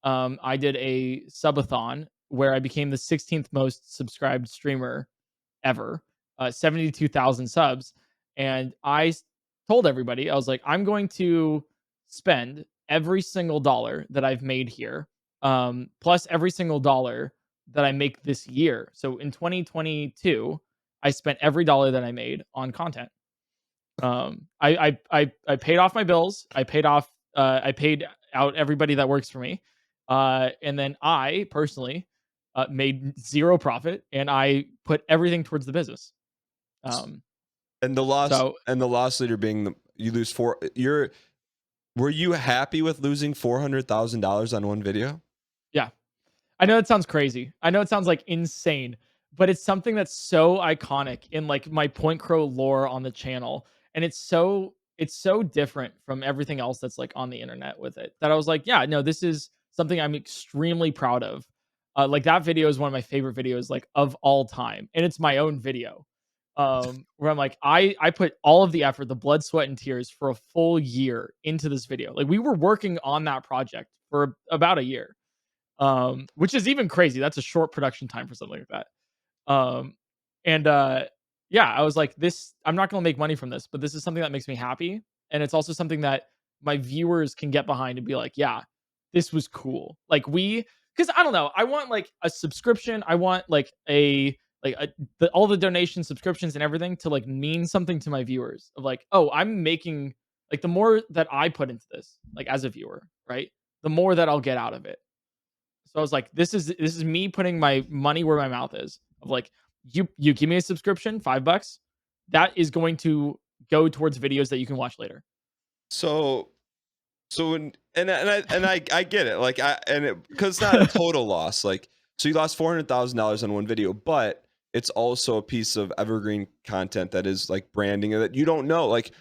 I did a subathon where I became the 16th most subscribed streamer ever, 72,000 subs. And told everybody, I was like, I'm going to spend every single dollar that I've made here, plus every single dollar that I make this year. So in 2022, I spent every dollar that I made on content. I paid off my bills. I paid out everybody that works for me. And then I personally made zero profit, and I put everything towards the business. Um, and the loss so and the loss leader being you lose four. Were you happy with losing $400,000 on one video? yeah, I know it sounds crazy. I know it sounds like insane, but it's something that's so iconic in like my Point Crow lore on the channel, and it's so different from everything else that's like on the internet with it that I was like, yeah, no, this is something I'm extremely proud of. Like that video is one of my favorite videos like of all time, and it's my own video. Where I'm like, I put all of the effort, the blood, sweat, and tears for a full year into this video. Like we were working on that project for about a year, which is even crazy. That's a short production time for something like that. Um, and yeah, I was like, this, I'm not going to make money from this, but this is something that makes me happy. And it's also something that my viewers can get behind and be like, yeah, this was cool. Because I don't know, I want like a subscription. I want all the donation subscriptions and everything to like mean something to my viewers of like, oh, I'm making like the more that I put into this, like as a viewer, right? The more that I'll get out of it. So I was like, this is me putting my money where my mouth is. Of like, you give me a subscription, $5, that is going to go towards videos that you can watch later. So so when and I get it. Like I and it because it's not a total loss. Like so you lost $400,000 on one video, but it's also a piece of evergreen content that is like branding that you don't know. Like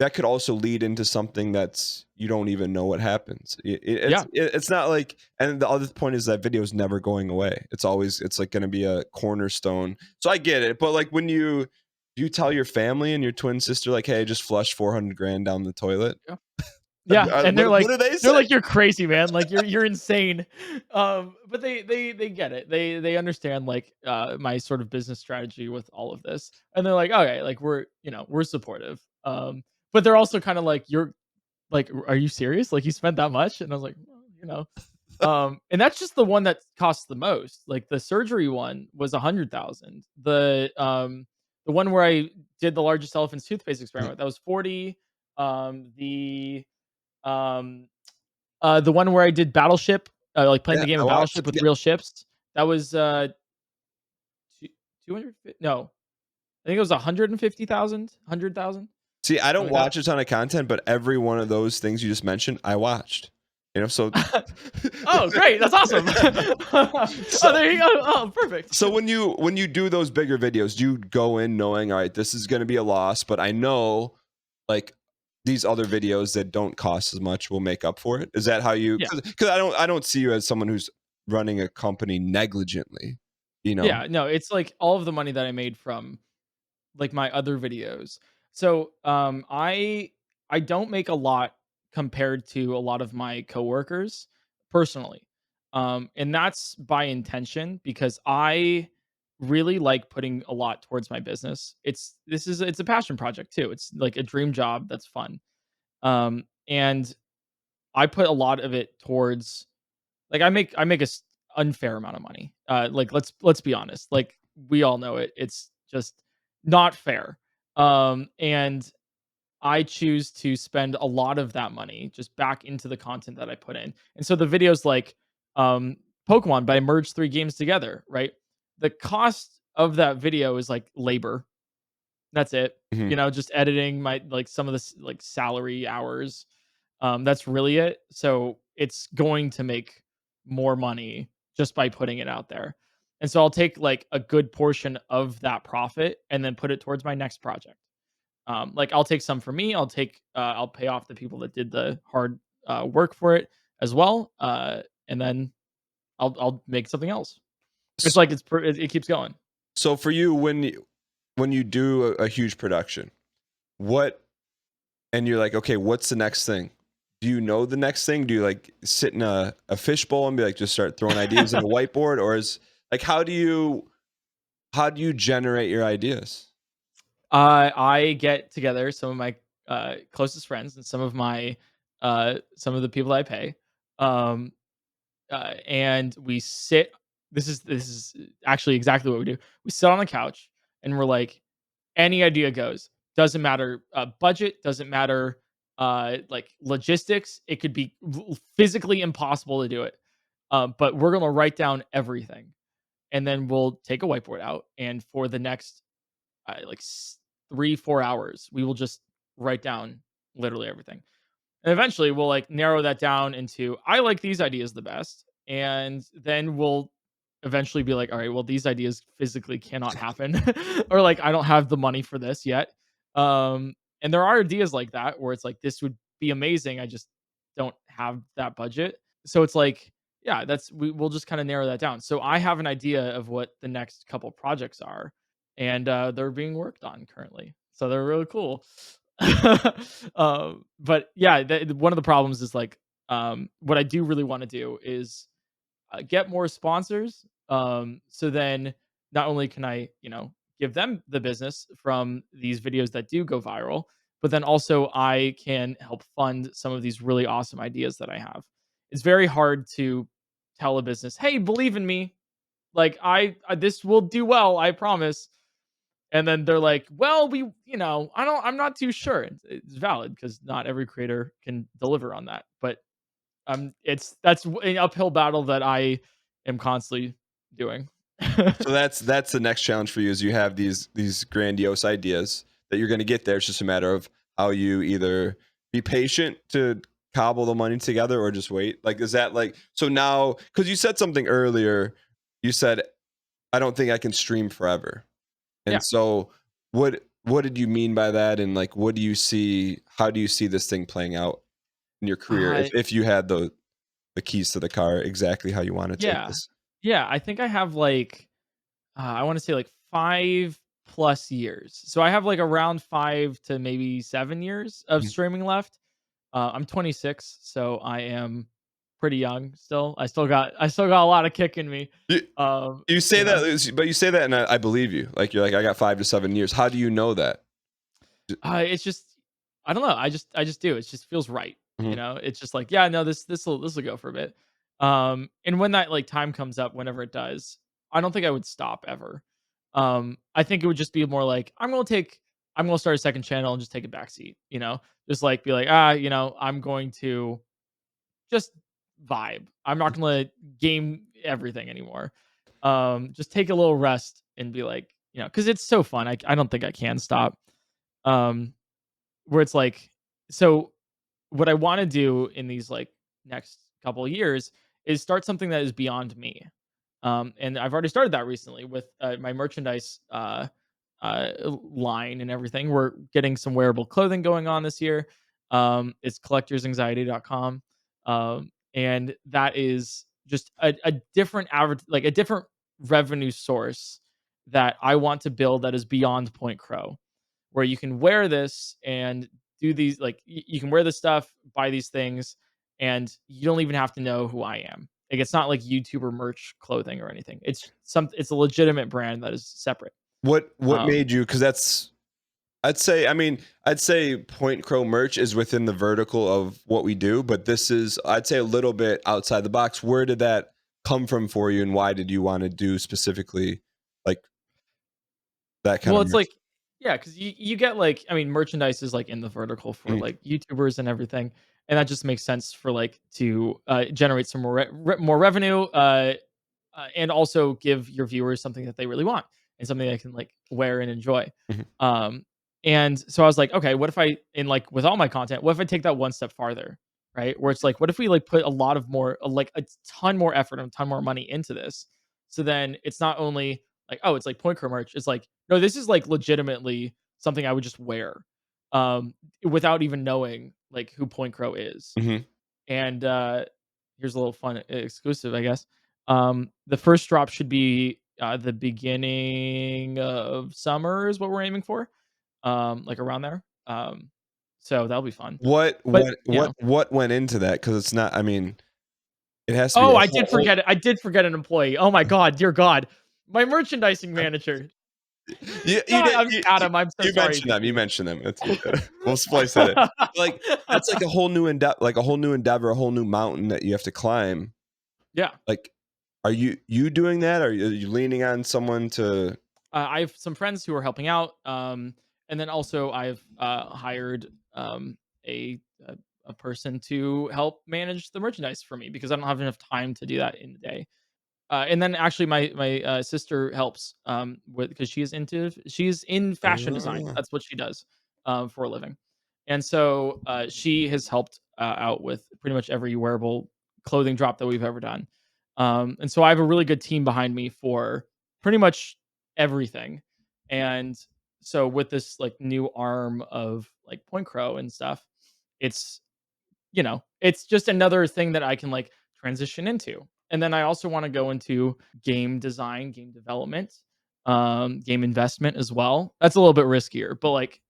that could also lead into something that's you don't even know what happens. Yeah, It's not like and the other point is that video is never going away. It's like going to be a cornerstone. So I get it, but like when you tell your family and your twin sister like, hey, just flush 400 grand down the toilet. yeah. Yeah, and What do they they're say? like, "You're crazy, man. Like, you're insane." But they get it. They understand, like, my sort of business strategy with all of this, and they're like, "Okay, like, we're supportive." But they're also kinda like, "You're like, are you serious? Like, you spent that much?" And I was like, "Well, you know." And that's just the one that costs the most. Like, the surgery one was 100,000. The one where I did the largest elephant's toothpaste experiment, that was 40. Um, the one where I did Battleship, like playing Yeah, the game I of watched. Battleship with Yeah. real ships, that was, two 200 no, I think it was 150,000, 100,000, See, I don't something like watch a ton of content, but every one of those things you just mentioned, I watched. You know, so that. Oh, great, that's awesome. Oh, so there you go. Oh, perfect. so when you do those bigger videos, do you go in knowing, all right, this is going to be a loss, but I know like these other videos that don't cost as much will make up for it. Is that how you? Yeah. Because I don't see you as someone who's running a company negligently. You know. Yeah, no, it's like all of the money that I made from like my other videos. So, I don't make a lot compared to a lot of my coworkers personally. And that's by intention because I really like putting a lot towards my business. It's a passion project too. It's like a dream job that's fun. And I put a lot of it towards like I make a unfair amount of money. Like let's be honest. Like we all know it. It's just not fair. And I choose to spend a lot of that money just back into the content that I put in. And so the videos like um Pokemon, but I merged three games together, right? The cost of that video is like labor. That's it. Mhm. Just editing my like some of this like salary hours. That's really it. So it's going to make more money just by putting it out there. And so I'll take like a good portion of that profit and then put it towards my next project. Like I'll take some for me. I'll pay off the people that did the hard work for it as well. And then I'll make something else. It's like it keeps going. So for you, when you do a huge production, what and you're like, okay, what's the next thing? Do you know the next thing? Do you like sit in a fishbowl and be like, just start throwing ideas in a whiteboard, or is like how do you generate your ideas? I get together some of my closest friends and some of the people I pay, um, and we sit. This is actually exactly what we do. We sit on the couch and we're like, any idea goes. Doesn't matter budget. Doesn't matter like logistics. It could be physically impossible to do it, but we're gonna write down everything, and then we'll take a whiteboard out, and for the next like 3 4 hours we will just write down literally everything, and eventually we'll like narrow that down into I like these ideas the best, and then we'll eventually be like, all right, well these ideas physically cannot happen, or like I don't have the money for this yet. And there are ideas like that where it's like this would be amazing, I just don't have that budget. So it's like, yeah, we'll just kind of narrow that down. So I have an idea of what the next couple projects are, and they're being worked on currently. So they're really cool. But yeah, one of the problems is like, what I do really want to do is get more sponsors. So then not only can I, give them the business from these videos that do go viral, but then also I can help fund some of these really awesome ideas that I have. It's very hard to tell a business, "Hey, believe in me. Like this will do well, I promise." And then they're like, "Well, I'm not too sure." It's valid because not every creator can deliver on that. But It's that's an uphill battle that I am constantly doing. So that's the next challenge for you is you have these grandiose ideas that you're going to get there. It's just a matter of how you either be patient to cobble the money together or just wait. Like, is that like so now? Because you said something earlier. You said I don't think I can stream forever. Yeah. And so what did you mean by that? And like, what do you see? How do you see this thing playing out in your career Uh, if you had the keys to the car exactly how you want to take yeah. this? Yeah, I think I have, like, I wanna say, like, 5 plus years. So I have, like, around 5 to maybe 7 years of Mhm. streaming left. I'm 26, so I am pretty young still. I still got a lot of kick in me. You, you say You that, know? but you say that, and I believe you. Like you're like, I got 5 to 7 years. How do you know that? It's just I don't know. I just do. It just feels right. Mhm. It's just like, yeah, no, this will go for a bit. And when that like time comes up, whenever it does, I don't think I would stop ever. I think it would just be more like I'm gonna start a second channel and just take a back seat. Just like be like, I'm going to just vibe. I'm not gonna game everything anymore. Just take a little rest and be like, because it's so fun. I don't think I can stop. Um, where it's like so what I wanna do in these, like, next couple of years is start something that is beyond me. And I've already started that recently with, my merchandise, line and everything. We're getting some wearable clothing going on this year. It's collectorsanxiety.com. And that is just a different average like, a different revenue source that I want to build that is beyond PointCrow where you can wear this and do these like you can wear this stuff, buy these things, and you don't even have to know who I am. Like it's not like YouTuber merch clothing or anything. It's a legitimate brand that is separate. What Um made you? Because that's I'd say. I mean, I'd say Point Crow merch is within the vertical of what we do, but this is I'd say a little bit outside the box. Where did that come from for you, and why did you want to do specifically like that kind well, of it's merch? like yeah, because you get like I mean merchandise is like in the vertical for Mhm, like YouTubers and everything. And that just makes sense for like to generate some more revenue. And also give your viewers something that they really want and something they can like wear and enjoy. mhm. Um, and so I was like, okay, what if I in like with all my content, what if I take that one step farther, right? Where it's like, what if we like put a lot of more, like a ton more effort and a ton more money into this? So then it's not only like, oh, it's like point crow merch. It's like, no, this is like legitimately something I would just wear, um, without even knowing like who Point Crow is. Mhm. And here's a little fun exclusive, I guess. The first drop should be the beginning of summer is what we're aiming for, like around there. So that'll be fun. What But what what what went into that? Because it's not. I mean, it has to be oh, a I did whole. forget it. I did forget an employee. Oh my god, dear God, my merchandising manager. You God, did Adam. I'm so you sorry mentioned to them. You you. mentioned them. That's good. We'll splice that in. Like that's like a whole new like a whole new endeavor, a whole new mountain that you have to climb. Yeah. Like, are you doing that? Are you leaning on someone to? I have some friends who are helping out, and then also I've hired a a person to help manage the merchandise for me because I don't have enough time to do that in the day. And then actually my sister helps with because she's in fashion design. Oh. That's what she does for a living. And so she has helped out with pretty much every wearable clothing drop that we've ever done. And so I have a really good team behind me for pretty much everything. And so with this like new arm of like Point Crow and stuff, it's it's just another thing that I can like transition into. And then I also want to go into game design, game development, game investment as well. That's a little bit riskier, but like,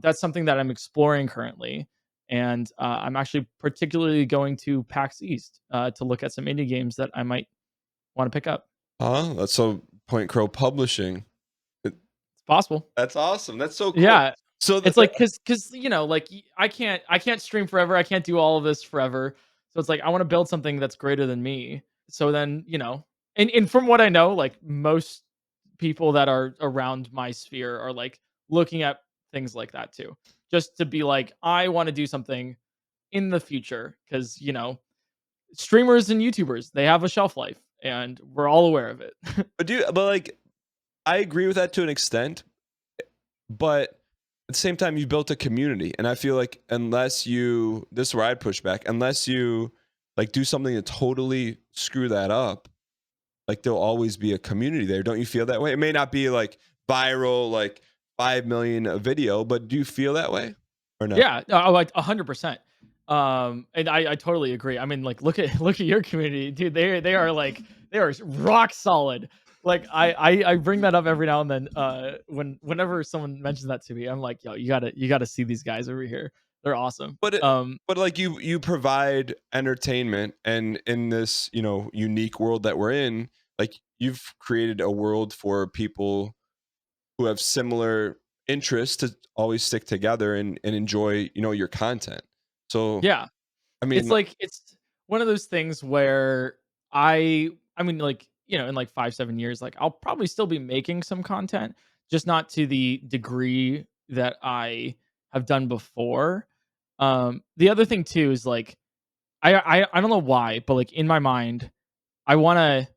that's something that I'm exploring currently. And I'm actually particularly going to PAX East to look at some indie games that I might want to pick up. Oh, that's so Point Crow Publishing. It- It's possible. That's awesome. That's so cool. Yeah. So It's like cuz like I can't stream forever. I can't do all of this forever. So it's like I want to build something that's greater than me. So then, and from what I know, like most people that are around my sphere are like looking at things like that too. Just to be like I want to do something in the future because streamers and YouTubers, they have a shelf life, and we're all aware of it. But like, I agree with that to an extent, but at the same time, you built a community, and I feel like unless you, this is where I'd push back, unless you like do something to totally screw that up, like there'll always be a community there. Don't you feel that way? It may not be like viral, like 5 million a video, but do you feel that way or no? Yeah, no, like 100%. And I totally agree. I mean, like, look at your community, dude. They are like they are rock solid. Like I bring that up every now and then. Whenever someone mentions that to me, I'm like, yo, you gotta see these guys over here. They're awesome. But but like you provide entertainment, and in this unique world that we're in, like you've created a world for people who have similar interests to always stick together and enjoy your content. So Yeah, I it's mean, like it's one of those things where I mean, like, in like 5, 7 years, like I'll probably still be making some content, just not to the degree that I have done before. The other thing too is like I don't know why, but like in my mind, I want to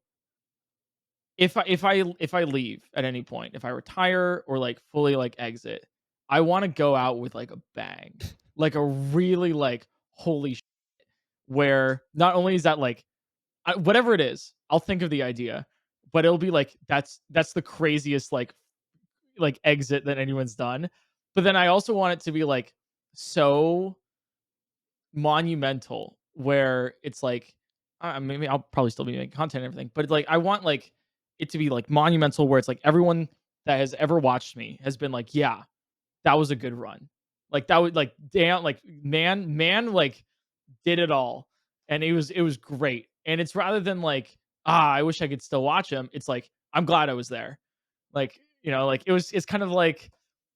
if I leave at any point, if I retire or like fully like exit, I want to go out with like a bang, like a really like holy where not only is that like whatever it is, I'll think of the idea, but it'll be like that's the craziest like exit that anyone's done. But then I also want it to be like so monumental where it's like maybe I'll probably still be making content and everything, but like I want like it to be like monumental where it's like everyone that has ever watched me has been like, yeah, that was a good run. Like that would like damn like man like did it all, and it was great. And it's rather than like, I wish I could still watch him. It's like I'm glad I was there. Like like it's kind of like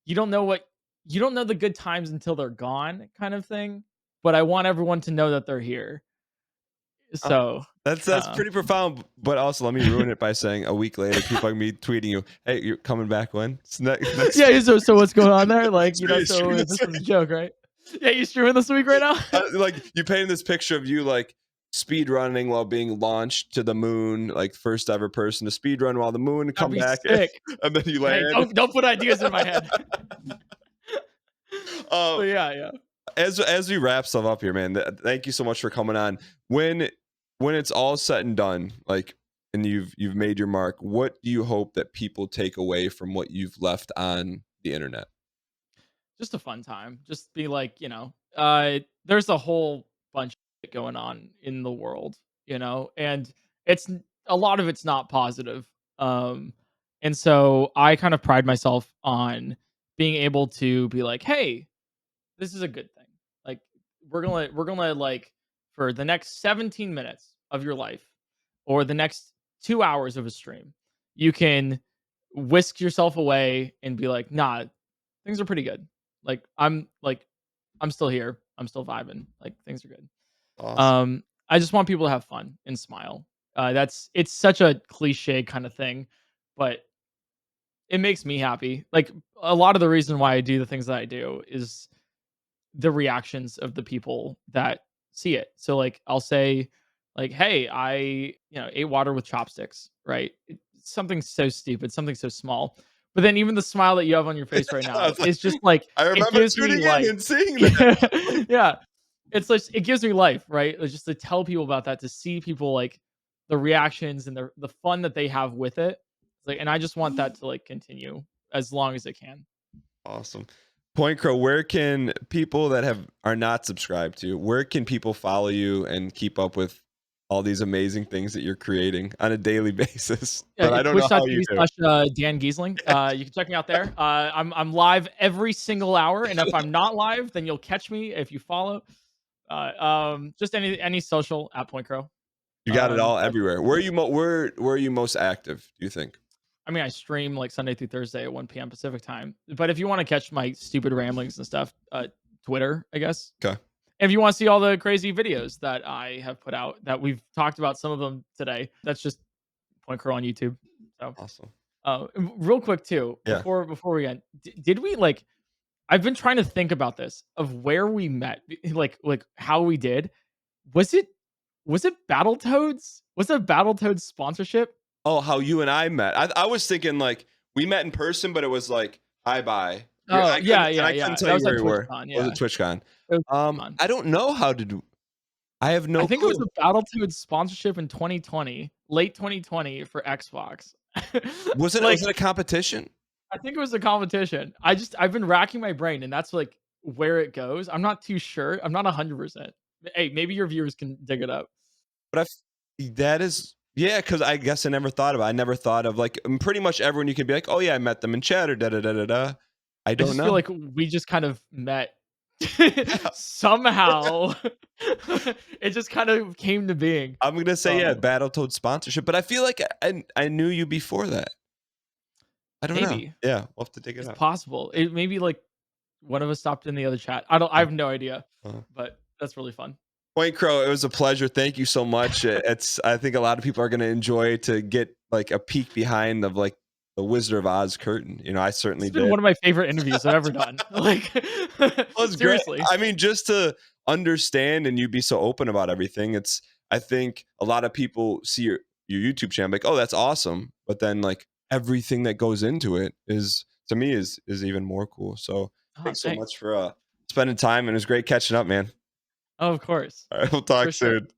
you don't know what you don't know the good times until they're gone, kind of thing. But I want everyone to know that they're here. uh, So that's pretty profound. But also, let me ruin it by saying a week later, people are gonna be tweeting you, "Hey, you're coming back when? It's next yeah. So what's going on there? Like stream so this this is a week." joke, right? Yeah, you streaming this week right now? Like you painted this picture of you like speed running while being launched to the moon, like first ever person to speed run while the moon That'd come be back, sick. and then you Hey, land. don't put ideas in my head. uh, But yeah, yeah. as we wrap stuff up here, man, thank you so much for coming on. When when it's all said and done, like, and you've made your mark, what do you hope that people take away from what you've left on the internet? Just a fun time. Just be like, there's a whole bunch of shit going on in the world, and a lot of it's not positive. Um, and so I kind of pride myself on being able to be like, hey, this is a good thing. Like we're gonna like for the next 17 minutes of your life or the next 2 hours of a stream, you can whisk yourself away and be like, nah, things are pretty good. Like I'm still here. I'm still vibing. Like things are good. Awesome. I just want people to have fun and smile. It's such a cliche kind of thing, but it makes me happy. Like a lot of the reason why I do the things that I do is the reactions of the people that see it. So like I'll say like, "Hey, I, ate water with chopsticks," right? Something so stupid, something so small. But then even the smile that you have on your face right I now was like, is just like I it remember gives me tuning in life. and seeing that. Yeah. It's like it gives me life, right? It's just to tell people about that, to see people like the reactions and the fun that they have with it. It's like, and I just want that to like continue as long as it can. Awesome. Point Crow, where can people that are not subscribed to, where can people follow you and keep up with all these amazing things that you're creating on a daily basis Yeah, that I don't know how you twitch.tv do? slash Dan Gheesling. You can check me out there. I'm live every single hour, and if I'm not live, then you'll catch me if you follow. Just any social at PointCrow. You got it all But everywhere. Where are you where are you most active, do you think? I mean, I stream like Sunday through Thursday at 1 p.m. Pacific time. But if you want to catch my stupid ramblings and stuff, Twitter, I guess. Okay. And if you want to see all the crazy videos that I have put out, that we've talked about some of them today, that's just PointCrow on YouTube. So. Awesome. Real quick too, Yeah. before we end, did we like? I've been trying to think about this of where we met, like how we did. Was it was it Battletoads? Was it Battletoads sponsorship? Oh, how you and I met. I was thinking like we met in person, but it was like hi bye. Oh, yeah, I yeah, couldn't yeah. tell That you was where at you were. TwitchCon, Was yeah. it TwitchCon? It was TwitchCon. I don't know how to do. I have I no think it was clue. a Battletoads sponsorship in 2020, late 2020 for Xbox. Was Like, it a competition? I think it was a competition. I've been racking my brain, and that's, like, where it goes. I'm not too sure. I'm not 100%. Hey, maybe your viewers can dig it up. But that is yeah, because I guess I never thought about. I never thought of like pretty much everyone. You can be like, oh yeah, I met them in chat or da da da da da. I I don't just feel know. like we just kind of met somehow. It just kind of came to being. I'm gonna say yeah, Um, Battletoad sponsorship, but I feel like I knew you before that. I don't know. Maybe. Yeah, we'll have to dig it It's up. possible. It maybe, like, one of us stopped in the other chat. I have no idea, Uh-huh. but that's really fun. PointCrow, it was a pleasure. Thank you so much. It's I think a lot of people are gonna enjoy to get like a peek behind of like the Wizard of Oz curtain. You know, I This certainly has been did. one of my favorite interviews I've ever done. Like, Well, it's great. seriously. I mean, just to understand and you be so open about everything. It's I think a lot of people see your YouTube channel like, oh, that's awesome, but then like everything that goes into it is to me is even more cool. So Oh, thanks so thanks. much for spending time, and it was great catching up, man. Oh, of course. All right, we'll For talk sure. soon.